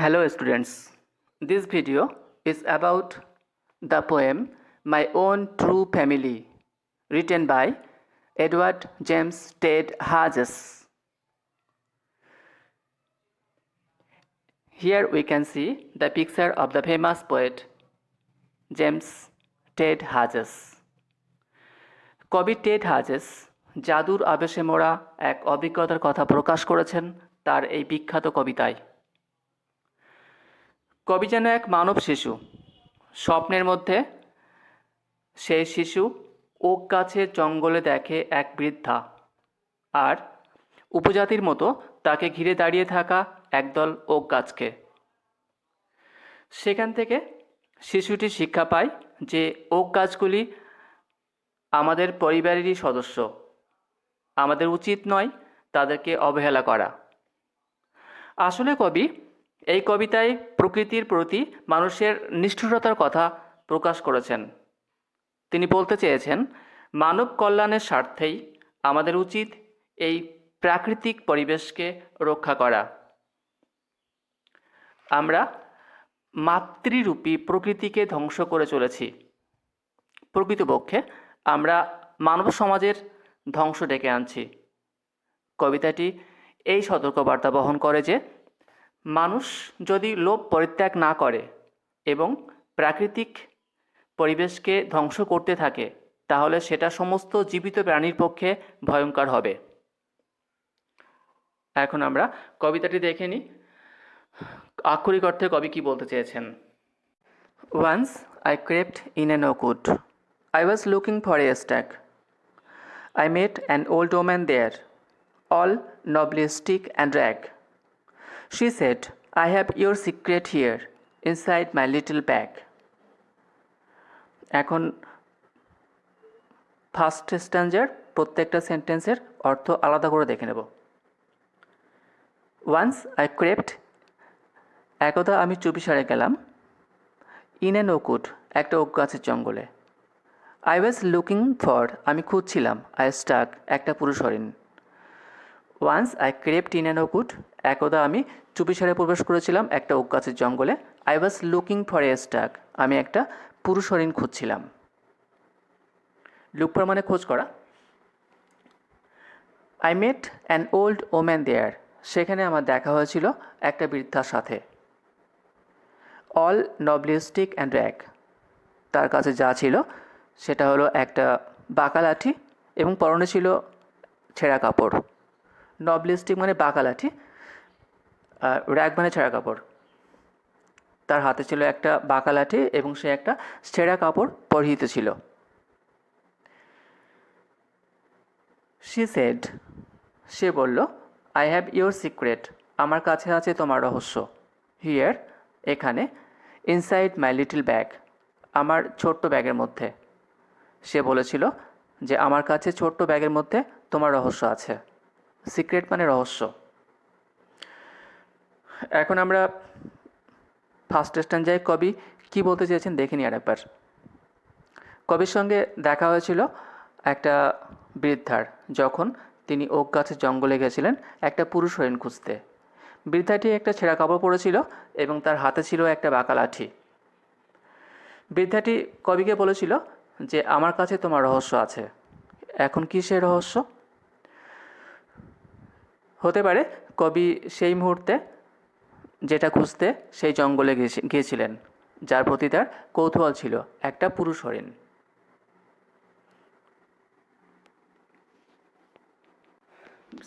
Hello students, this video is about the poem My Own True Family written by Edward James Ted Hodges. Here we can see the picture of the famous poet James Ted Hodges. কবি Ted Hughes জাদুর আবেশে মোড়া এক অভিজ্ঞতার কথা প্রকাশ করেছেন তার এই বিখ্যাত কবিতায়। কবি যেন এক মানব শিশু, স্বপ্নের মধ্যে সেই শিশু ওক গাছের জঙ্গলে দেখে এক বৃদ্ধা, আর উপজাতির মতো তাকে ঘিরে দাঁড়িয়ে থাকা একদল ওক গাছকে। সেখান থেকে শিশুটি শিক্ষা পায় যে ওক গাছগুলি আমাদের পরিবারেরই সদস্য, আমাদের উচিত নয় তাদেরকে অবহেলা করা। আসলে কবি এই কবিতায় প্রকৃতির প্রতি মানুষের নিষ্ঠুরতার কথা প্রকাশ করেছেন। তিনি বলতে চেয়েছেন, মানব কল্যাণের স্বার্থেই আমাদের উচিত এই প্রাকৃতিক পরিবেশকে রক্ষা করা। আমরা মাতৃরূপী প্রকৃতিকে ধ্বংস করে চলেছি। প্রকৃতপক্ষে আমরা মানব সমাজের ধ্বংস ডেকে আনছি। কবিতাটি এই সতর্কবার্তা বহন করে যে মানুষ যদি লোভ পরিত্যাগ না করে এবং প্রাকৃতিক পরিবেশকে ধ্বংস করতে থাকে, তাহলে সেটা সমস্ত জীবিত প্রাণীর পক্ষে ভয়ঙ্কর হবে। এখন আমরা কবিতাটি দেখে নিই, আক্ষরিক অর্থে কবি কি বলতে চেয়েছেন। Once I crept in an oak wood. I was looking for a stag. I met an old woman there, all nobly stick and rag. She said, I have your secret here, inside my little bag. এখন first স্ট্যান্জার প্রত্যেকটা সেন্টেন্সের অর্থ আলাদা করে দেখে নেব। Once I crept, একদা আমি চুপিসারে গেলাম, ইন অ্যান ওক উড, একটা ওক গাছের জঙ্গলে। আই ওয়াজ লুকিং ফর, আমি খুঁজছিলাম, আই স্টাক, একটা পুরুষ হরিণ। Once I crept in an oak wood, একদা আমি চুপিসারে প্রবেশ করেছিলাম একটা ওক গাছের জঙ্গলে। I was looking for a stag, আমি একটা পুরুষ হরিণ খুঁজছিলাম। লুক ফর মানে খোঁজ করা। I met an old woman there, সেখানে আমার দেখা হয়েছিল একটা বৃদ্ধার সাথে। All knobbly stick and rag, তার কাছে যা ছিল সেটা হলো একটা বাঁকা লাঠি এবং পরনে ছিল ছেঁড়া কাপড়। নবলি স্টিক মানে বাঁকা লাঠি, আর র্যাগ মানে ছেঁড়া কাপড়। তার হাতে ছিল একটা বাঁকা লাঠি এবং সে একটা ছেঁড়া কাপড় পরিহিত ছিল। শি সেড, সে বলল, আই হ্যাভ ইয়োর সিক্রেট, আমার কাছে আছে তোমার রহস্য। হিয়ার, এখানে, ইনসাইড মাই লিটল ব্যাগ, আমার ছোট্ট ব্যাগের মধ্যে। সে বলেছিল যে আমার কাছে ছোট্ট ব্যাগের মধ্যে তোমার রহস্য আছে। সিক্রেট মানে রহস্য। এখন আমরা ফার্স্ট স্ট্যান্জায় কবি কি বলতে চেয়েছেন দেখে নিই আরেকবার। কবির সঙ্গে দেখা হয়েছিল একটা বৃদ্ধার, যখন তিনি ওক গাছের জঙ্গলে গেছিলেন একটা পুরুষ হরিণ খুঁজতে। বৃদ্ধাটি একটা ছেঁড়া কাপড় পরেছিল এবং তার হাতে ছিল একটা বাঁকা লাঠি। বৃদ্ধাটি কবিকে বলেছিল যে আমার কাছে তোমার রহস্য আছে। এখন কি সে রহস্য? হতে পারে কবি সেই মুহূর্তে যেটা খুঁজতে সেই জঙ্গলে গিয়েছিলেন, যার প্রতি তার কৌতূহল ছিল, একটা পুরুষ হরিণ।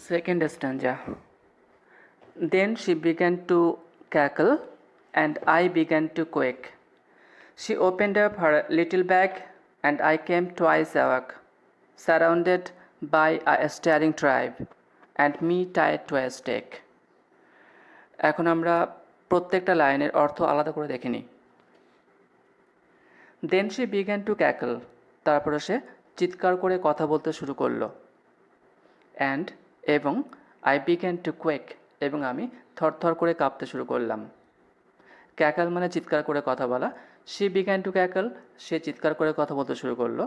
Second stanza. Then she began to cackle and I began to quake. She opened up her little bag and I came twice awake, surrounded by a staring tribe and me tied to a stake. এখন আমরা প্রত্যেকটা লাইনের অর্থ আলাদা করে দেখে নিই। Then she began to cackle, তারপরে সে চিৎকার করে কথা বলতে শুরু করলো। অ্যান্ড, এবং আই বিগ্যান টু কোয়েক, এবং আমি থরথর করে কাঁপতে শুরু করলাম। ক্যাকল মানে চিৎকার করে কথা বলা। শি বিগ্যান টু ক্যাকল, সে চিৎকার করে কথা বলতে শুরু করলো।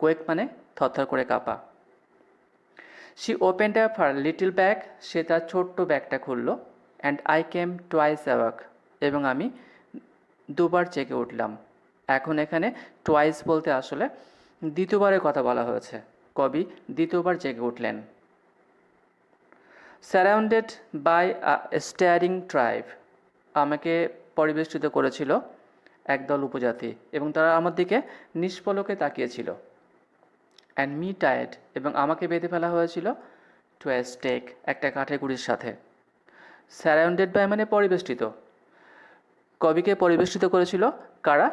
কোয়েক মানে থরথর করে কাঁপা। She opened up her little bag, সে তার ছোট্ট ব্যাগটা খুললো। And I came twice awake, এবং আমি দুবার জেগে উঠলাম। এখন এখানে টোয়াইস বলতে আসলে দ্বিতীয়বারের কথা বলা হয়েছে। কবি দ্বিতীয়বার জেগে উঠলেন। Surrounded by a staring tribe, আমাকে পরিবেষ্টিত করেছিল একদল উপজাতি এবং তারা আমার দিকে নিষ্পলকে তাকিয়েছিল। অ্যান্ড মি টায়ার্ড, এবং আমাকে বেঁধে ফেলা হয়েছিল টু এ স্টেক, একটা কাঠের গুঁড়ির সাথে। সারাউন্ডেড বাই মানে পরিবেষ্টিত। কবিকে পরিবেষ্টিত করেছিল কারা?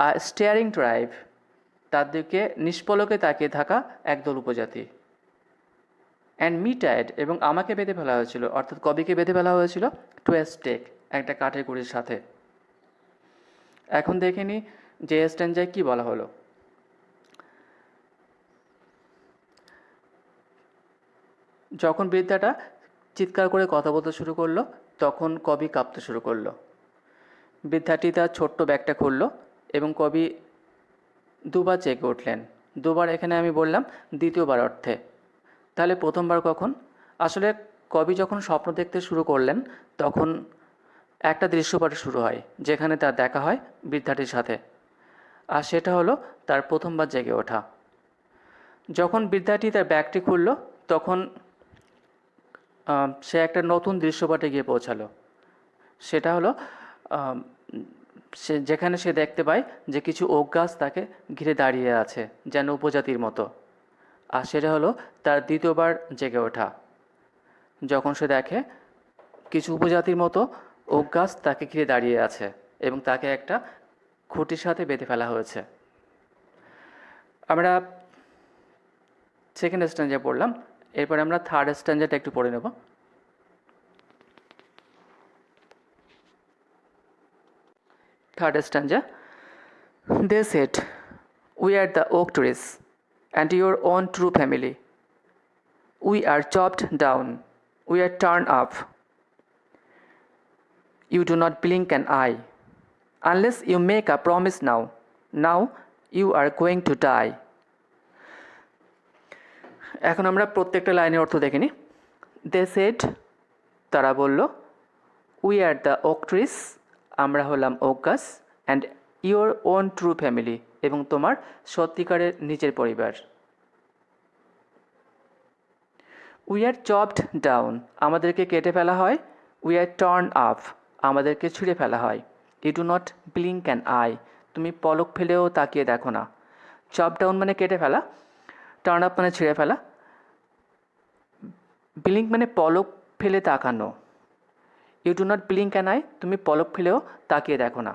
আ স্টেয়ারিং ট্রাইব, তাদেরকে নিষ্পলকে তাকিয়ে থাকা একদল উপজাতি। অ্যান্ড মি টায়ার্ড, এবং আমাকে বেঁধে ফেলা হয়েছিল, অর্থাৎ কবিকে বেঁধে ফেলা হয়েছিল টু এ স্টেক, একটা কাঠের গুঁড়ির সাথে। এখন দেখে নিই যে স্ট্যাঞ্জায় কী বলা হলো। যখন বৃদ্ধাটা চিৎকার করে কথা বলতে শুরু করলো, তখন কবি কাঁপতে শুরু করলো। বৃদ্ধাটি তার ছোট্ট ব্যাগটা খুলল এবং কবি দুবার জেগে উঠলেন। দুবার এখানে আমি বললাম দ্বিতীয়বার অর্থে। তাহলে প্রথমবার কখন? আসলে কবি যখন স্বপ্ন দেখতে শুরু করলেন তখন একটা দৃশ্যপট শুরু হয় যেখানে তার দেখা হয় বৃদ্ধাটির সাথে, আর সেটা হলো তার প্রথমবার জেগে ওঠা। যখন বৃদ্ধাটি তার ব্যাগটি খুলল তখন সে একটা নতুন দৃশ্যপটে গিয়ে পৌঁছালো। সেটা হলো যেখানে সে দেখতে পায় যে কিছু ওক গাছ তাকে ঘিরে দাঁড়িয়ে আছে যেন উপজাতির মতো। আর সেটা হলো তার দ্বিতীয়বার জেগে ওঠা, যখন সে দেখে কিছু উপজাতির মতো ওক গাছ তাকে ঘিরে দাঁড়িয়ে আছে এবং তাকে একটা খুঁটির সাথে বেঁধে ফেলা হয়েছে। আমরা সেকেন্ড স্ট্যাঞ্জা পড়লাম, এরপরে আমরা থার্ড স্ট্যাঞ্জাটা একটু পড়ে নেব। Third স্ট্যাঞ্জা। They said, "We are the oak trees, and your own true family. We are chopped down, we are torn up. You do not blink an eye, unless you make a promise now. Now you are going to die." এখন আমরা প্রত্যেকটা লাইনের অর্থ দেখে নিই। They said, তারা বলল, "We are the oak trees, আমরা হলাম ওক গাছ, and your own true family, এবং তোমার সত্যিকারের নিজের পরিবার। উই আর চপড ডাউন, আমাদেরকে কেটে ফেলা হয়। উই আর টার্ন আপ, আমাদেরকে ছিঁড়ে ফেলা হয়। You do not blink an eye, তুমি পলক ফেলেও তাকিয়ে দেখো না। চপ ডাউন মানে কেটে ফেলা, টার্ন আপ মানে ছিঁড়ে ফেলা, ব্লিঙ্ক মানে পলক ফেলে তাকানো। You do not blink an eye, তুমি পলক ফেলেও তাকিয়ে দেখো না।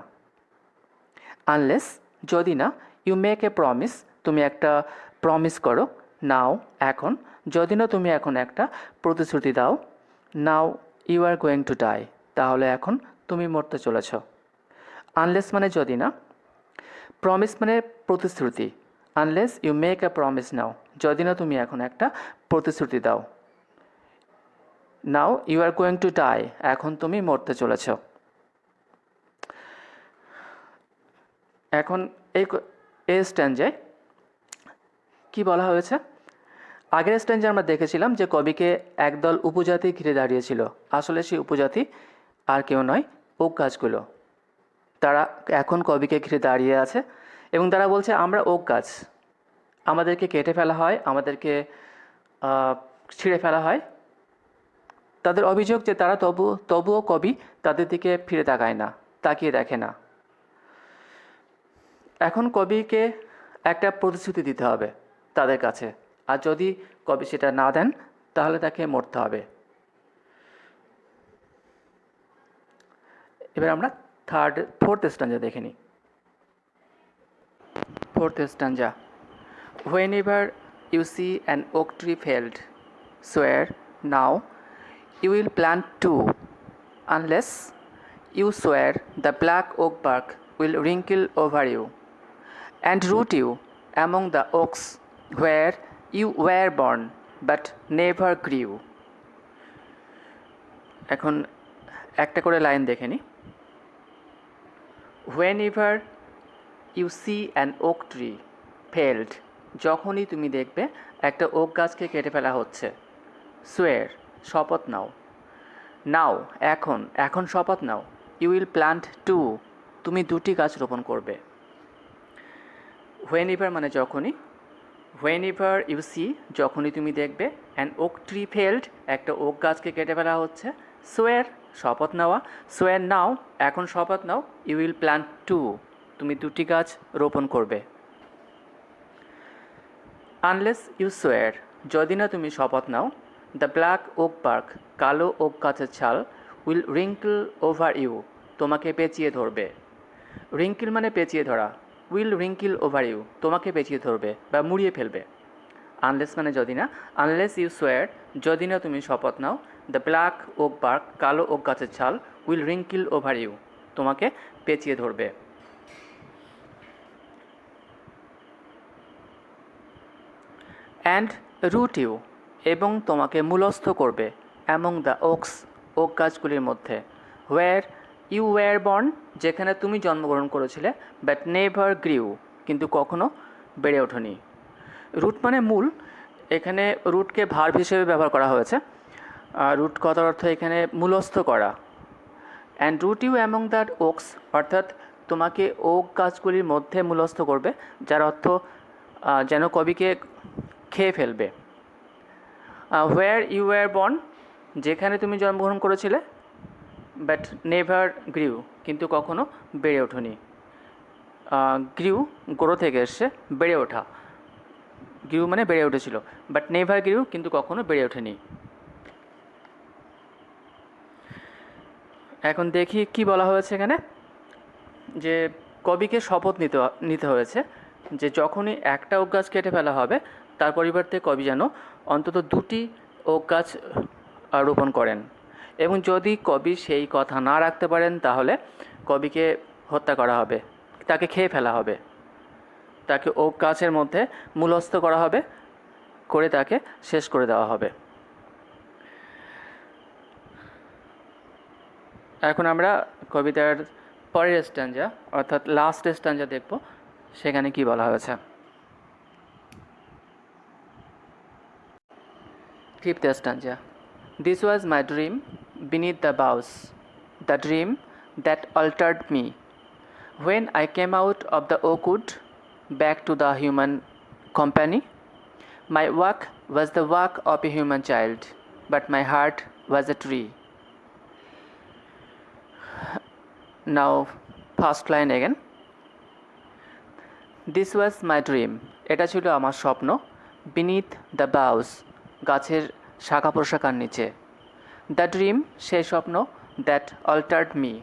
আনলেস, যদি না, ইউ মেক এ প্রমিস, তুমি একটা প্রমিস করো। নাও, এখন, যদি না তুমি এখন একটা প্রতিশ্রুতি দাও। Now you are going to die, তাহলে এখন তুমি মরতে চলেছ। আনলেস মানে যদি না, প্রমিস মানে প্রতিশ্রুতি। Unless you make a promise now, যদি না তুমি এখন একটা প্রতিশ্রুতি দাও। Now you are going to die, এখন তুমি মরতে চলেছ। এখন এই স্ট্যাঞ্জায় কি বলা হয়েছে? আগের স্ট্যাঞ্জে আমরা দেখেছিলাম যে কবিকে একদল উপজাতি ঘিরে দাঁড়িয়েছিল। আসলে সেই উপজাতি আর কেউ নয়, ওক গাছগুলো। তারা এখন কবিকে ঘিরে দাঁড়িয়ে আছে এবং তারা বলছে, আমরা ওক গাছ, আমাদেরকে কেটে ফেলা হয়, আমাদেরকে ছিঁড়ে ফেলা হয়। তাদের অভিযোগ যে তারা তবুও কবি তাদের দিকে ফিরে তাকায় না, তাকিয়ে দেখে না। এখন কবিকে একটা প্রতিশ্রুতি দিতে হবে তাদের কাছে, আর যদি কবি সেটা না দেন তাহলে তাকে মরতে হবে। এবার আমরা ফোর্থ স্ট্যাঞ্জা দেখে নিই। Fourth স্ট্যাঞ্জা। Whenever you see an oak tree felled, swear now you will plant two, unless you swear the black oak bark will wrinkle over you and root you among the oaks where you were born but never grew. এখন একটা করে line দেখে নিই। Whenever you see an oak tree felled, যখনই তুমি দেখবে একটা okay গাছকে কেটে ফেলা হচ্ছে। সোয়ার, শপথ নাও। নাও, এখন শপথ নাও। ইউ উইল প্ল্যান্ট টু, তুমি 2টি গাছ রোপণ করবে। হোয়েন এভার মানে যখনই, হোয়েন এভার ইউ সি যখনই তুমি দেখবে, অ্যান ওক ট্রি ফেল্ড একটা ওক গাছকে কেটে ফেলা হচ্ছে, সোয়ার শপথ নেওয়া, সোয়ার নাও এখন শপথ নাও, ইউ উইল প্ল্যান্ট টু তুমি 2টি গাছ রোপণ করবে। আনলেস ইউ সোয়ার যদি না তুমি শপথ নাও, দ্য ব্ল্যাক ওক বার্ক কালো ওক গাছের ছাল, উইল রিঙ্কল ওভার ইউ তোমাকে পেঁচিয়ে ধরবে। রিঙ্কিল মানে পেঁচিয়ে ধরা, উইল রিঙ্কিল ওভার ইউ তোমাকে পেঁচিয়ে ধরবে বা মুড়িয়ে ফেলবে। আনলেস মানে যদি না, আনলেস ইউ সোয়ার যদি না তুমি শপথ নাও, দ্য ব্ল্যাক ওক বার্ক কালো ওক গাছের ছাল, উইল রিঙ্কিল ওভার ইউ তোমাকে পেঁচিয়ে ধরবে। অ্যান্ড রুট ইউ এবং তোমাকে মূলস্থ করবে, অ্যামং দ্য ওকস ওক গাছগুলির মধ্যে, হোয়ার ইউ ওয়্যার বর্ন যেখানে তুমি জন্মগ্রহণ করেছিলে, বাট নেভার গ্রিউ কিন্তু কখনো বেড়ে ওঠনি। রুট মানে মূল, এখানে রুটকে ভার্ব হিসেবে ব্যবহার করা হয়েছে। রুট কথার অর্থ এখানে মূলস্থ করা। And root you among that oaks অর্থাৎ তোমাকে ওক গাছগুলির মধ্যে মূলস্থ করবে, যার অর্থ যেন কবিকে খেয়ে ফেলবে। হোয়ার ইউ ওয়্যার বর্ন যেখানে তুমি জন্মগ্রহণ করেছিলে, বাট নেভার গ্রিউ কিন্তু কখনো বেড়ে ওঠনি। গ্রিউ গ্রো থেকে এসছে, বেড়ে ওঠা, গ্রিউ মানে বেড়ে উঠেছিল, বাট নেভার গ্রিউ কিন্তু কখনো বেড়ে ওঠেনি। এখন দেখি কি বলা হয়েছে এখানে, যে কবিকে শপথ নিতে হয়েছে যে যখনই একটা ওক গাছ কেটে ফেলা হবে তার পরিবর্তে কবি যেন অন্তত 2টি ওক গাছ রোপণ করেন, এবং যদি কবি সেই কথা না রাখতে পারেন তাহলে কবিকে হত্যা করা হবে, তাকে খেয়ে ফেলা হবে, তাকে ওক গাছের মধ্যে মূলস্থ করা হবে, করে তাকে শেষ করে দেওয়া হবে। এখন আমরা কবিতার পরের স্ট্যাঞ্জা অর্থাৎ লাস্ট স্ট্যাঞ্জা দেখব, সেখানে কি বলা হয়েছে। 5th stanza. This was my dream beneath the boughs, the dream that altered me. When I came out of the oak wood back to the human company, my walk was the walk of a human child, but my heart was a tree. Now, first line again. This was my dream. এটা ছিল আমার স্বপ্ন। Beneath the boughs, গাছের শাখা প্রশাখার নিচে। The dream সেই স্বপ্ন, that altered me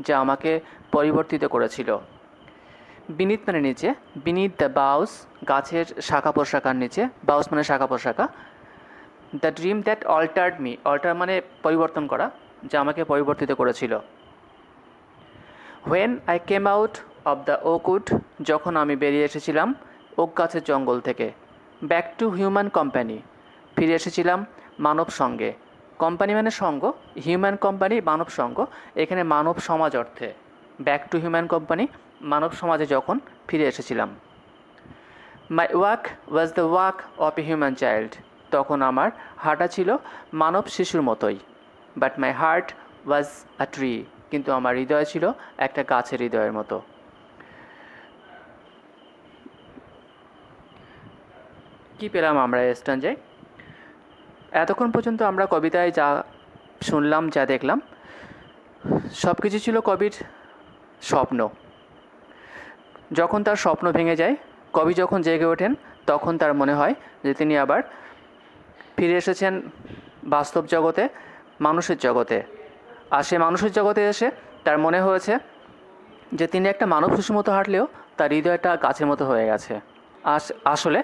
যা আমাকে পরিবর্তিত করেছিল। বিনিথ মানে নিচে, বিনিথ দ্য বাউস গাছের শাখা প্রশাখার নিচে, বাউস মানে শাখা প্রশাখা। The dream that altered me, alter মানে পরিবর্তন করা, যা আমাকে পরিবর্তিত করেছিল। When I came out of the oak wood, যখন আমি বেরিয়ে এসেছিলাম ওক গাছের জঙ্গল থেকে। ব্যাক টু হিউম্যান কোম্পানি, ফিরে এসেছিলাম মানব সঙ্গে। কোম্পানি মানে সঙ্গ, হিউম্যান কোম্পানি মানব সঙ্গ, এখানে মানব সমাজ অর্থে। ব্যাক টু হিউম্যান কোম্পানি মানব সমাজে যখন ফিরে এসেছিলাম। My walk was the walk of a human child, তখন আমার হাঁটা ছিল মানব শিশুর মতোই। But my heart was a tree, কিন্তু আমার হৃদয় ছিল একটা গাছের হৃদয়ের মতো। কি পেলাম আমরা এই স্ট্যাঞ্জায়? এতক্ষণ পর্যন্ত আমরা কবিতায় যা শুনলাম, যা দেখলাম, সব কিছু ছিল কবির স্বপ্ন। যখন তার স্বপ্ন ভেঙে যায়, কবি যখন জেগে ওঠেন, তখন তার মনে হয় যে তিনি আবার ফিরে এসেছেন বাস্তব জগতে, মানুষের জগতে। আর সে মানুষের জগতে এসে তার মনে হয়েছে যে তিনি একটা মানব শিশুর মতো হাঁটলেও তার হৃদয়টা গাছের মতো হয়ে গেছে। আসলে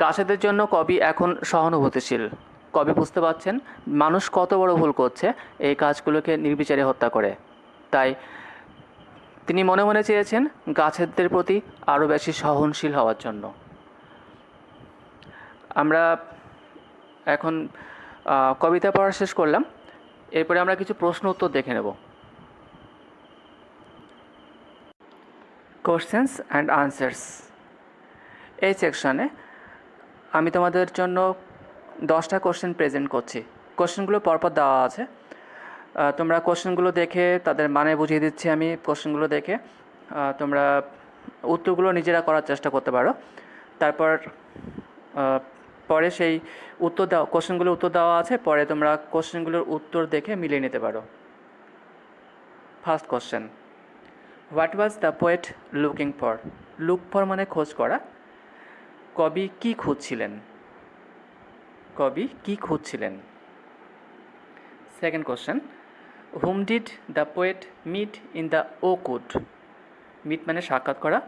গাছেদের জন্য কবি এখন সহানুভূতিশীল। কবি বুঝতে পারছেন মানুষ কত বড় ভুল করছে এই গাছগুলোকে নির্বিচারে হত্যা করে। তাই তিনি মনে মনে চেয়েছেন গাছেদের প্রতি আরও বেশি সহনশীল হওয়ার জন্য। আমরা এখন কবিতা পড়া শেষ করলাম, এরপরে আমরা কিছু প্রশ্ন উত্তর দেখে নেব। Questions and answers. এই সেকশানে আমি তোমাদের জন্য 10টা কোশ্চেন প্রেজেন্ট করছি। কোশ্চেনগুলো পরপর দেওয়া আছে। তোমরা কোশ্চেনগুলো দেখে তাদের মানে বুঝিয়ে দিচ্ছি আমি। কোশ্চেনগুলো দেখে তোমরা উত্তরগুলো নিজেরা করার চেষ্টা করতে পারো। তারপর পরে সেই কোশ্চেনগুলোর উত্তর দেওয়া আছে, পরে তোমরা কোশ্চেনগুলোর উত্তর দেখে মিলিয়ে নিতে পারো। First question, what was the poet looking for? Look for মানে খোঁজ করা। কবি কি খুঁজছিলেন? কবি কি খুঁজছিলেন? Second question, whom did the poet meet in the oak wood? Meet মানে সাক্ষাৎ করা।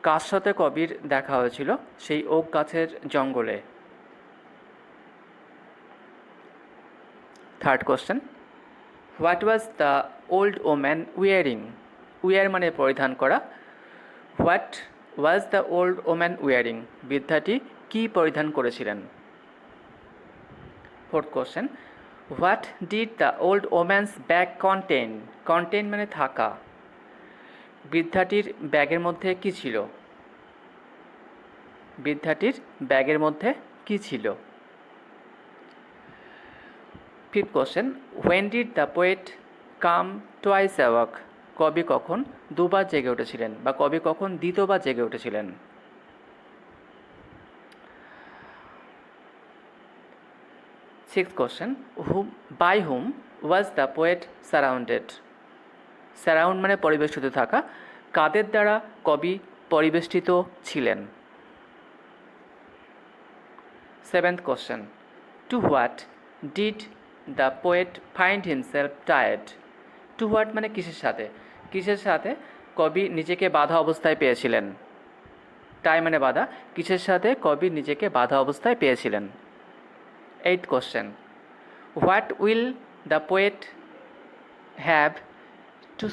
কার সাথে কবির দেখা হয়েছিল সেই ওক গাছের জঙ্গলে? Third question, what was the old woman wearing? Wear মানে পরিধান করা। What was the old woman wearing? বৃদ্ধাটি কি পরিধান করেছিলেন? Fourth question, what did the old woman's bag contain? Contain মানে থাকা। বৃদ্ধাটির ব্যাগের মধ্যে কি ছিল? বৃদ্ধাটির ব্যাগের মধ্যে কি ছিল? Fifth question, when did the poet come twice awake? কবি কখন দুবার জেগে উঠেছিলেন বা কবি কখন দ্বিতীয়বার জেগে উঠেছিলেন? Sixth question, by whom was the poet surrounded? Surround মানে পরিবেষ্টিত থাকা। কাদের দ্বারা কবি পরিবেষ্টিত ছিলেন? Seventh question, to what did the poet find himself tired? To what মানে কিসের সাথে? কিসের সাথে কবি নিজেকে বাধা অবস্থায় পেয়েছিলেন? টাই মানে বাধা। কিসের সাথে কবি নিজেকে বাধা অবস্থায় পেয়েছিলেন? Eighth question, what will the poet have two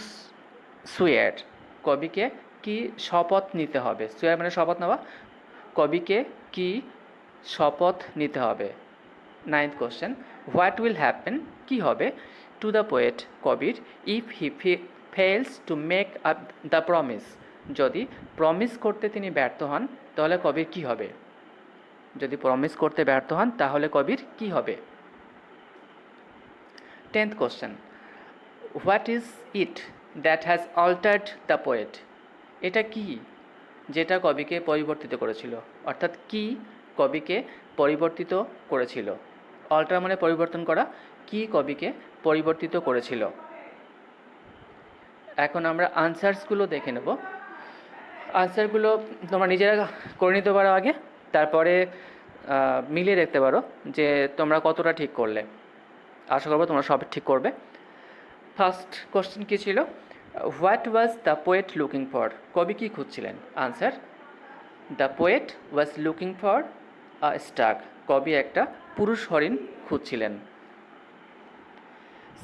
sour? কবিকে কি শপথ নিতে হবে? সুয়ার মানে শপথ নেওয়া। কবিকে কি শপথ নিতে হবে? Ninth question, what will happen? কি হবে টু দ্য পোয়েট কবির if he fails to make up the promise? যদি প্রমিস করতে তিনি ব্যর্থ হন তাহলে কবির কি হবে? যদি প্রমিস করতে ব্যর্থ হন তাহলে কবির কি হবে? Tenth question, what is it that has altered the poet? এটা কি যেটা কবিকে পরিবর্তিত করেছিল? অর্থাৎ কি কবিকে পরিবর্তিত করেছিল? অল্টার মানে পরিবর্তন করা। কি কবিকে পরিবর্তিত করেছিল? এখন আমরা আনসার্সগুলো দেখে নেব। আনসারগুলো তোমরা নিজেরা করে নিতে পারো আগে, তারপরে মিলিয়ে দেখতে পারো যে তোমরা কতটা ঠিক করলে। আশা করবো তোমরা সব ঠিক করবে। ফার্স্ট কোশ্চেন কী ছিল? What was the poet looking for? কবি কী খুঁজছিলেন? Answer, the poet was looking for a stag. কবি একটা পুরুষ হরিণ খুঁজছিলেন।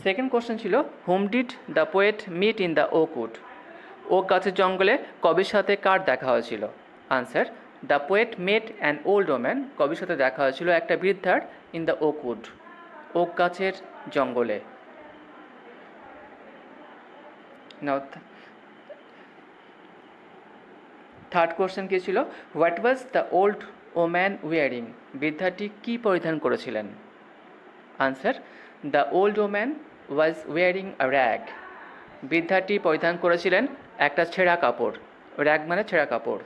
সেকেন্ড কোশ্চেন ছিল, whom did the poet meet in the oak wood? Oak গাছের জঙ্গলে কবির সাথে কার দেখা হয়েছিল? Answer, the poet met an old woman. কবির সাথে দেখা হয়েছিল একটা বৃদ্ধার in the oak wood, oak গাছের জঙ্গলে। নাও থার্ড কোশ্চেন কী ছিল? What was the old woman wearing? বৃদ্ধাটি কী পরিধান করেছিলেন? Answer, the old woman was wearing a rag. বৃদ্ধাটি পরিধান করেছিলেন একটা ছেঁড়া কাপড়। র্যাগ মানে ছেঁড়া কাপড়।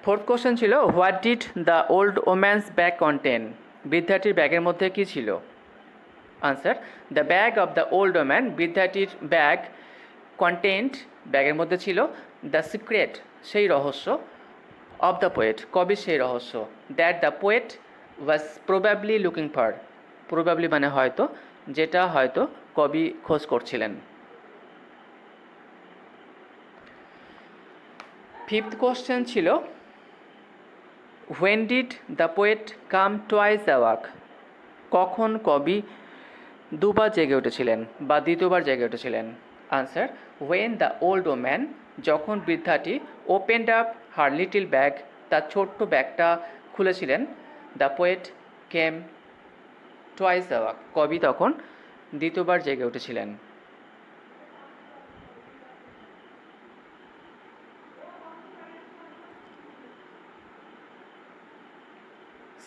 ফোর্থ কোশ্চেন ছিল, what did the old woman's bag contain? বৃদ্ধাটির ব্যাগের মধ্যে কী ছিল? Answer, the bag of the old woman. বৃদ্ধাটির ব্যাগ কন্টেন্ট ব্যাগের মধ্যে ছিল দ্য সিক্রেট, সেই রহস্য, অফ দ্য পোয়েট, কবির সেই রহস্য, that the poet was probably looking for. Probably মানে হয়তো, যেটা হয়তো কবি খোঁজ করছিলেন। ফিফথ কোশ্চেন ছিল, when did the poet come twice awake? কখন কবি দুবার জেগে উঠেছিলেন বা দ্বিতীয়বার জেগে উঠেছিলেন? Answer, when the old woman, যখন বৃদ্ধাটি opened up her little bag, তার ছোট্ট ব্যাগটা খুলেছিলেন, the poet came twice awake, কবি তখন দ্বিতীয়বার জেগে উঠেছিলেন।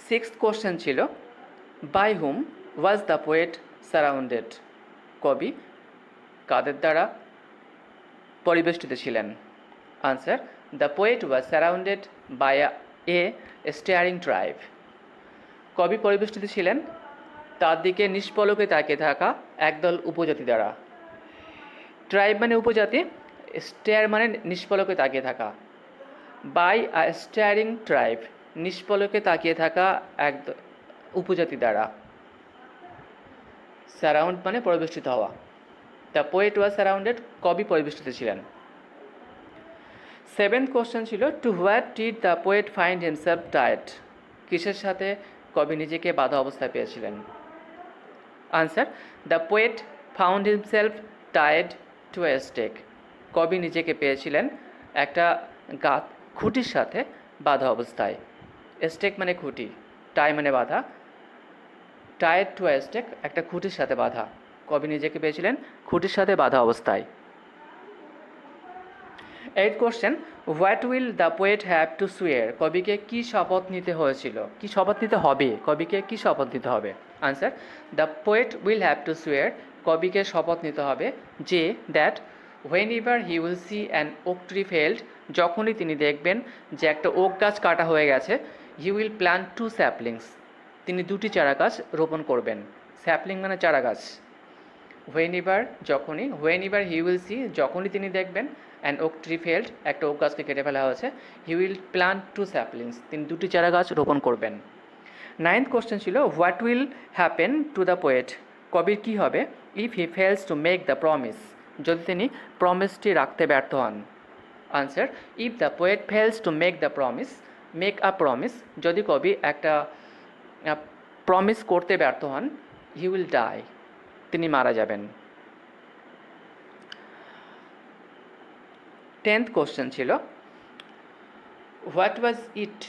সিক্সথ কোশ্চেন ছিল, by whom was the poet surrounded, কবি কাদের দ্বারা পরিবেষ্টিত ছিলেন? Answer, the poet was surrounded by a staring tribe. কবি পরিবেষ্টিত ছিলেন তার দিকে নিষ্পলকে তাকিয়ে থাকা একদল উপজাতি দ্বারা। ট্রাইব মানে উপজাতি, স্টেয়ার মানে নিষ্পলকে তাকিয়ে থাকা। বাই আ স্টেয়ারিং ট্রাইব, নিষ্পলকে তাকিয়ে থাকা এক উপজাতি দ্বারা। সারাউন্ড মানে পরিবেষ্টিত হওয়া। দ্য পোয়েট ওয়াজ সারাউন্ডেড, কবি পরিবেষ্টিত ছিলেন। সেভেন্থ কোশ্চেন ছিল, to what did the poet find himself tied? কিসের সাথে কবি নিজেকে বাধা অবস্থায় পেয়েছিলেন? Answer, the poet found himself tied to a stake. কবি নিজেকে পেয়েছিলেন একটা খুঁটির সাথে বাধা অবস্থায়। স্টেক মানে খুঁটি, টাই মানে বাধা, টাইড টু এ স্টেক একটা খুঁটির সাথে বাধা। কবি নিজেকে পেয়েছিলেন খুঁটির সাথে বাধা অবস্থায়। Eight question, what will the poet have to swear? কবিকে কি শপথ নিতে হয়েছিল, কি শপথ নিতে হবে, কবিকে কি শপথ নিতে হবে? Answer, the poet will have to swear, কবিকে শপথ নিতে হবে যে that whenever he will see an oak tree felled, যখনই তিনি দেখবেন যে একটা ওক গাছ কাটা হয়ে গেছে, হি উইল প্ল্যান্ট 2 স্যাপলিংস, তিনি 2টি চারা গাছ রোপণ করবেন। স্যাপলিং মানে চারা গাছ। When ever he will C, যখনই তিনি দেখবেন, অ্যান ওক ট্রি ফেল্ড, একটা ওক গাছকে কেটে ফেলা হয়েছে, হি উইল প্ল্যান্ট 2 স্যাপলিংস, তিনি 2টি চারা গাছ রোপণ করবেন। নাইন্থ কোশ্চেন ছিল, what will happen to the poet? কবির কী হবে if he fails to make the promise, যদি তিনি প্রমিসটি রাখতে ব্যর্থ হন? Answer, if the poet fails to make a promise, যদি কবি একটা প্রমিস করতে ব্যর্থ হন, হি উইল ডাই, তিনি মারা যাবেন। 10th কোশ্চেন ছিল, what was it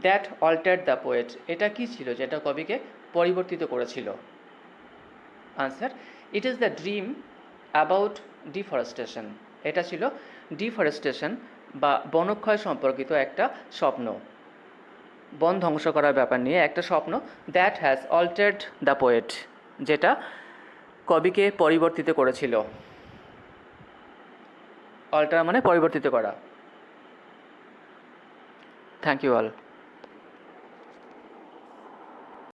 that altered the poet? এটা কি ছিল যেটা কবিকে পরিবর্তিত করেছিল? Answer, it is the dream about deforestation, এটা ছিল ডিফরেস্টেশন বা বনক্ষয় সম্পর্কিত একটা স্বপ্ন, বন ধ্বংস করার ব্যাপার নিয়ে একটা স্বপ্ন। That has altered the poet, যেটা কবিকে পরিবর্তিত করেছিল। অল্টার মানে পরিবর্তিত করা। Thank you all.